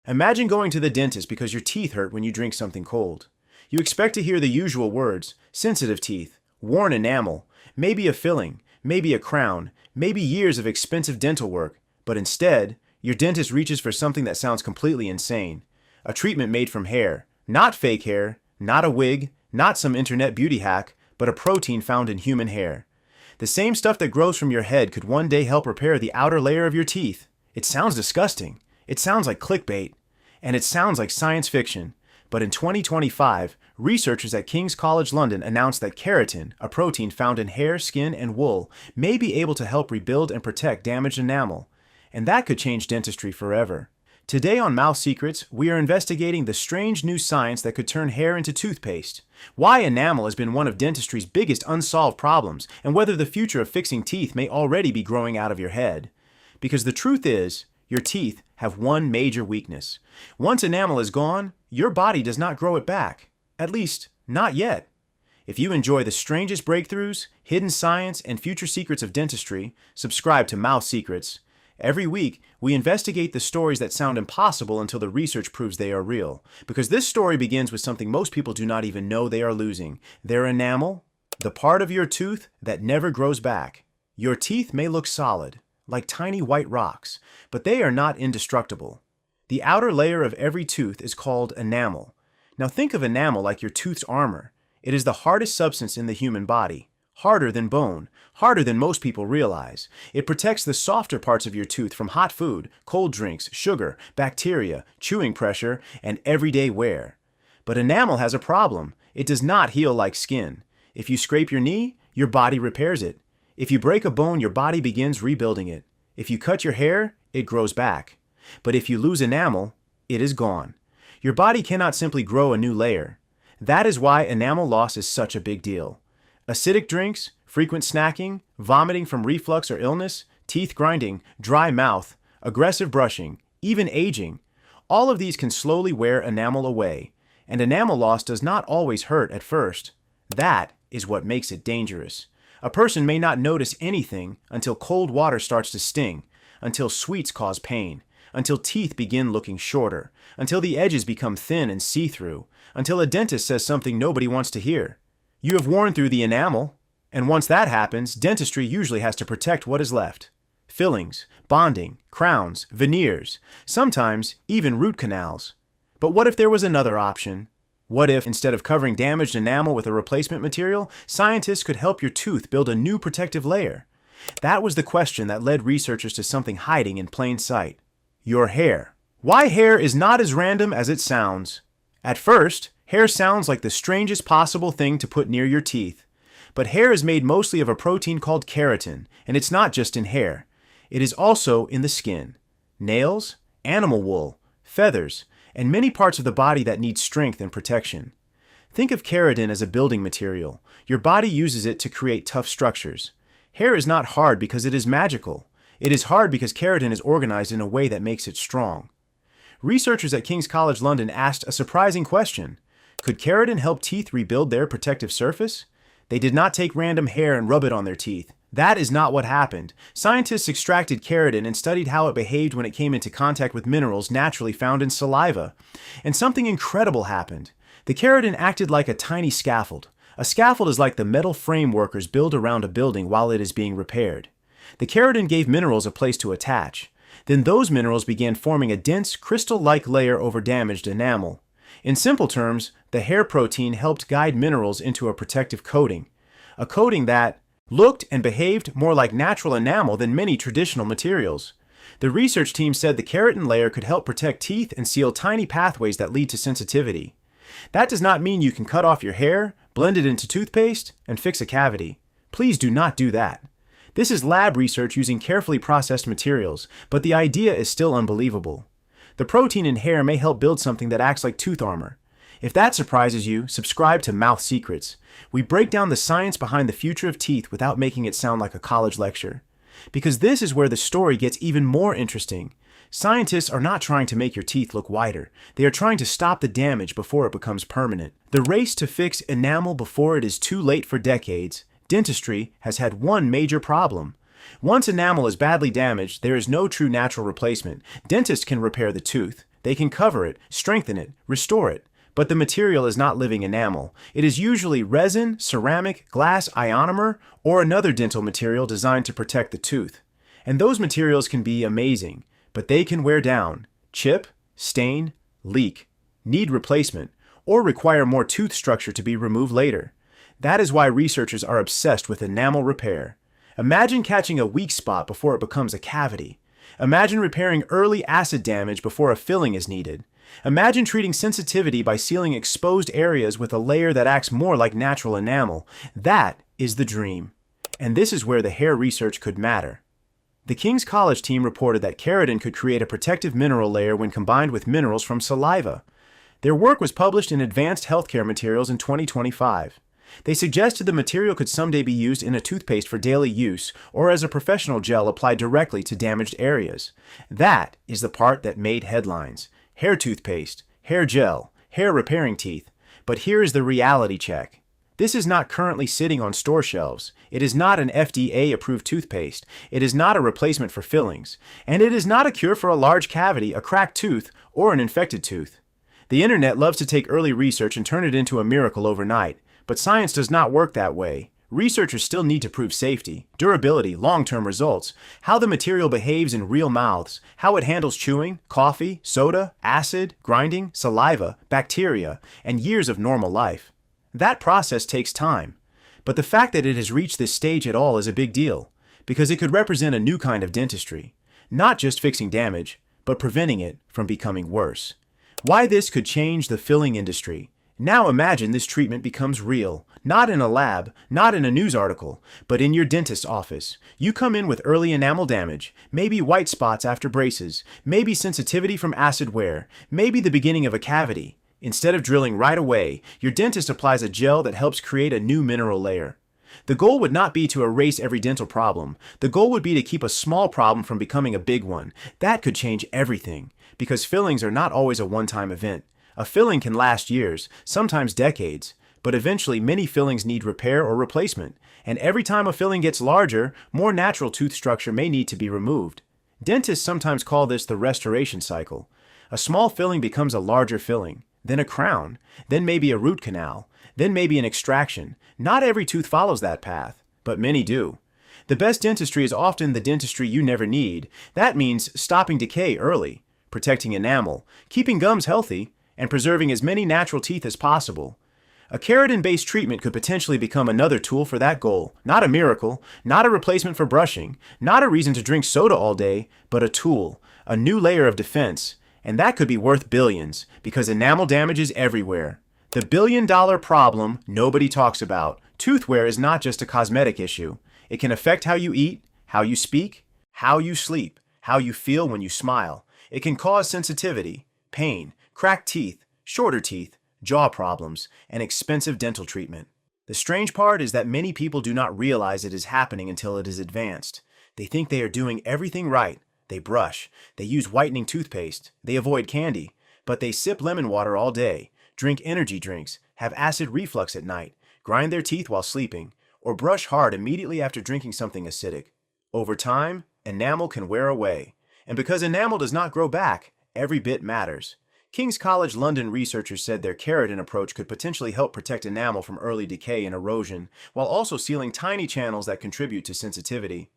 Imagine going to the dentist because your teeth hurt when you drink something cold. You expect to hear the usual words: sensitive teeth, worn enamel, maybe a filling, maybe a crown, maybe years of expensive dental work, but instead, your dentist reaches for something that sounds completely insane. A treatment made from hair. Not fake hair, not a wig, not some internet beauty hack, but a protein found in human hair. The same stuff that grows from your head could one day help repair the outer layer of your teeth. It sounds disgusting. It sounds like clickbait. And it sounds like science fiction. But in 2025, researchers at King's College London announced that keratin, a protein found in hair, skin, and wool, may be able to help rebuild and protect damaged enamel. And that could change dentistry forever. Today on Mouth Secrets, we are investigating the strange new science that could turn hair into toothpaste, why enamel has been one of dentistry's biggest unsolved problems, and whether the future of fixing teeth may already be growing out of your head. Because the truth is, your teeth have one major weakness. Once enamel is gone, your body does not grow it back. At least, not yet. If you enjoy the strangest breakthroughs, hidden science, and future secrets of dentistry, subscribe to Mouth Secrets. Every week, we investigate the stories that sound impossible until the research proves they are real. Because this story begins with something most people do not even know they are losing: their enamel, the part of your tooth that never grows back. Your teeth may look solid, like tiny white rocks, but they are not indestructible. The outer layer of every tooth is called enamel. Now think of enamel like your tooth's armor. It is the hardest substance in the human body. Harder than bone, harder than most people realize. It protects the softer parts of your tooth from hot food, cold drinks, sugar, bacteria, chewing pressure, and everyday wear. But enamel has a problem. It does not heal like skin. If you scrape your knee, your body repairs it. If you break a bone, your body begins rebuilding it. If you cut your hair, it grows back. But if you lose enamel, it is gone. Your body cannot simply grow a new layer. That is why enamel loss is such a big deal. Acidic drinks, frequent snacking, vomiting from reflux or illness, teeth grinding, dry mouth, aggressive brushing, even aging. All of these can slowly wear enamel away, and enamel loss does not always hurt at first. That is what makes it dangerous. A person may not notice anything until cold water starts to sting, until sweets cause pain, until teeth begin looking shorter, until the edges become thin and see-through, until a dentist says something nobody wants to hear. You have worn through the enamel, and once that happens, dentistry usually has to protect what is left. Fillings, bonding, crowns, veneers, sometimes even root canals. But what if there was another option? What if, instead of covering damaged enamel with a replacement material, scientists could help your tooth build a new protective layer? That was the question that led researchers to something hiding in plain sight: your hair. Why hair is not as random as it sounds. At first, hair sounds like the strangest possible thing to put near your teeth. But hair is made mostly of a protein called keratin, and it's not just in hair. It is also in the skin, nails, animal wool, feathers, and many parts of the body that need strength and protection. Think of keratin as a building material. Your body uses it to create tough structures. Hair is not hard because it is magical. It is hard because keratin is organized in a way that makes it strong. Researchers at King's College London asked a surprising question: could keratin help teeth rebuild their protective surface? They did not take random hair and rub it on their teeth. That is not what happened. Scientists extracted keratin and studied how it behaved when it came into contact with minerals naturally found in saliva. And something incredible happened. The keratin acted like a tiny scaffold. A scaffold is like the metal frame workers build around a building while it is being repaired. The keratin gave minerals a place to attach. Then those minerals began forming a dense, crystal-like layer over damaged enamel. In simple terms, the hair protein helped guide minerals into a protective coating. A coating that looked and behaved more like natural enamel than many traditional materials. The research team said the keratin layer could help protect teeth and seal tiny pathways that lead to sensitivity. That does not mean you can cut off your hair, blend it into toothpaste, and fix a cavity. Please do not do that. This is lab research using carefully processed materials, but the idea is still unbelievable. The protein in hair may help build something that acts like tooth armor. If that surprises you, subscribe to Mouth Secrets. We break down the science behind the future of teeth without making it sound like a college lecture. Because this is where the story gets even more interesting. Scientists are not trying to make your teeth look whiter. They are trying to stop the damage before it becomes permanent. The race to fix enamel before it is too late for decades. Dentistry has had one major problem. Once enamel is badly damaged, there is no true natural replacement. Dentists can repair the tooth. They can cover it, strengthen it, restore it. But the material is not living enamel. It is usually resin, ceramic, glass ionomer, or another dental material designed to protect the tooth. And those materials can be amazing, but they can wear down, chip, stain, leak, need replacement, or require more tooth structure to be removed later. That is why researchers are obsessed with enamel repair. Imagine catching a weak spot before it becomes a cavity. Imagine repairing early acid damage before a filling is needed. Imagine treating sensitivity by sealing exposed areas with a layer that acts more like natural enamel. That is the dream. And this is where the hair research could matter. The King's College team reported that keratin could create a protective mineral layer when combined with minerals from saliva. Their work was published in Advanced Healthcare Materials in 2025. They suggested the material could someday be used in a toothpaste for daily use or as a professional gel applied directly to damaged areas. That is the part that made headlines. Hair toothpaste, hair gel, hair repairing teeth. But here is the reality check. This is not currently sitting on store shelves. It is not an FDA-approved toothpaste. It is not a replacement for fillings. And it is not a cure for a large cavity, a cracked tooth, or an infected tooth. The internet loves to take early research and turn it into a miracle overnight. But science does not work that way. Researchers still need to prove safety, durability, long-term results, how the material behaves in real mouths, how it handles chewing, coffee, soda, acid, grinding, saliva, bacteria, and years of normal life. That process takes time. But the fact that it has reached this stage at all is a big deal, because it could represent a new kind of dentistry, not just fixing damage, but preventing it from becoming worse. Why this could change the filling industry. Now imagine this treatment becomes real, not in a lab, not in a news article, but in your dentist's office. You come in with early enamel damage, maybe white spots after braces, maybe sensitivity from acid wear, maybe the beginning of a cavity. Instead of drilling right away, your dentist applies a gel that helps create a new mineral layer. The goal would not be to erase every dental problem. The goal would be to keep a small problem from becoming a big one. That could change everything, because fillings are not always a one-time event. A filling can last years, sometimes decades, but eventually many fillings need repair or replacement, and every time a filling gets larger, more natural tooth structure may need to be removed. Dentists sometimes call this the restoration cycle. A small filling becomes a larger filling, then a crown, then maybe a root canal, then maybe an extraction. Not every tooth follows that path, but many do. The best dentistry is often the dentistry you never need. That means stopping decay early, protecting enamel, keeping gums healthy, and preserving as many natural teeth as possible. A keratin-based treatment could potentially become another tool for that goal. Not a miracle, not a replacement for brushing, not a reason to drink soda all day, but a tool, a new layer of defense. And that could be worth billions, because enamel damage is everywhere. The billion-dollar problem nobody talks about. Tooth wear is not just a cosmetic issue. It can affect how you eat, how you speak, how you sleep, how you feel when you smile. It can cause sensitivity, pain, cracked teeth, shorter teeth, jaw problems, and expensive dental treatment. The strange part is that many people do not realize it is happening until it is advanced. They think they are doing everything right. They brush, they use whitening toothpaste, they avoid candy, but they sip lemon water all day, drink energy drinks, have acid reflux at night, grind their teeth while sleeping, or brush hard immediately after drinking something acidic. Over time, enamel can wear away. And because enamel does not grow back, every bit matters. King's College London researchers said their keratin approach could potentially help protect enamel from early decay and erosion, while also sealing tiny channels that contribute to sensitivity.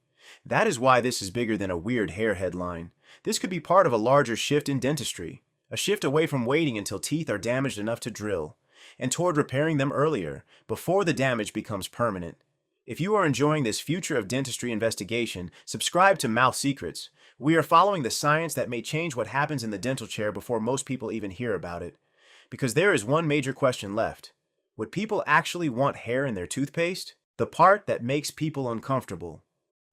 That is why this is bigger than a weird hair headline. This could be part of a larger shift in dentistry, a shift away from waiting until teeth are damaged enough to drill, and toward repairing them earlier, before the damage becomes permanent. If you are enjoying this future of dentistry investigation, subscribe to Mouth Secrets. We are following the science that may change what happens in the dental chair before most people even hear about it. Because there is one major question left. Would people actually want hair in their toothpaste? The part that makes people uncomfortable.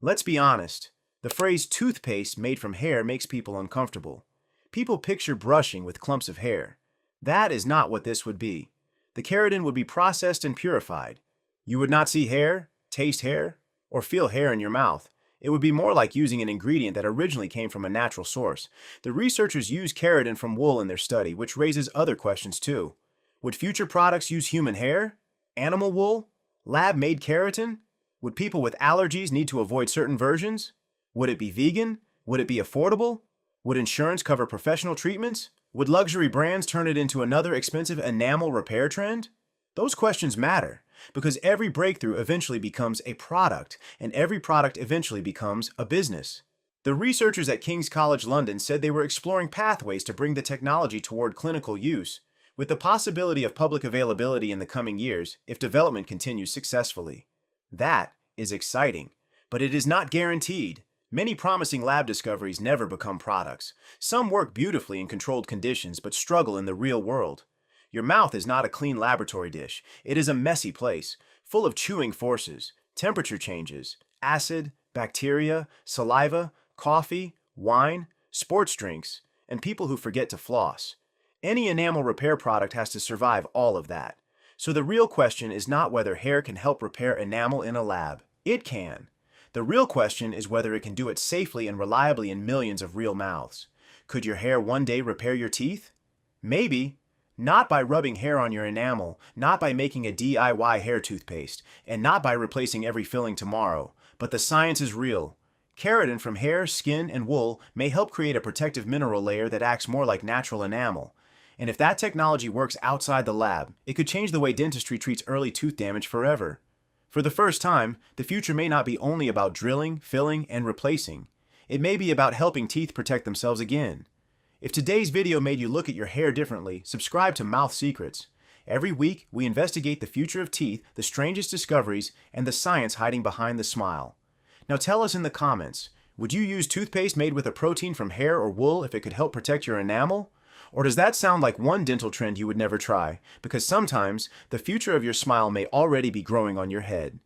Let's be honest. The phrase toothpaste made from hair makes people uncomfortable. People picture brushing with clumps of hair. That is not what this would be. The keratin would be processed and purified. You would not see hair, taste hair, or feel hair in your mouth. It would be more like using an ingredient that originally came from a natural source. The researchers used keratin from wool in their study, which raises other questions too. Would future products use human hair? Animal wool? Lab-made keratin? Would people with allergies need to avoid certain versions? Would it be vegan? Would it be affordable? Would insurance cover professional treatments? Would luxury brands turn it into another expensive enamel repair trend? Those questions matter, because every breakthrough eventually becomes a product, and every product eventually becomes a business. The researchers at King's College London said they were exploring pathways to bring the technology toward clinical use, with the possibility of public availability in the coming years if development continues successfully. That is exciting, but it is not guaranteed. Many promising lab discoveries never become products. Some work beautifully in controlled conditions but struggle in the real world. Your mouth is not a clean laboratory dish. It is a messy place, full of chewing forces, temperature changes, acid, bacteria, saliva, coffee, wine, sports drinks, and people who forget to floss. Any enamel repair product has to survive all of that. So the real question is not whether hair can help repair enamel in a lab. It can. The real question is whether it can do it safely and reliably in millions of real mouths. Could your hair one day repair your teeth? Maybe. Not by rubbing hair on your enamel, not by making a DIY hair toothpaste, and not by replacing every filling tomorrow. But the science is real. Keratin from hair, skin, and wool may help create a protective mineral layer that acts more like natural enamel. And if that technology works outside the lab, it could change the way dentistry treats early tooth damage forever. For the first time, the future may not be only about drilling, filling, and replacing. It may be about helping teeth protect themselves again. If today's video made you look at your hair differently, subscribe to Mouth Secrets. Every week, we investigate the future of teeth, the strangest discoveries, and the science hiding behind the smile. Now tell us in the comments, would you use toothpaste made with a protein from hair or wool if it could help protect your enamel? Or does that sound like one dental trend you would never try? Because sometimes, the future of your smile may already be growing on your head.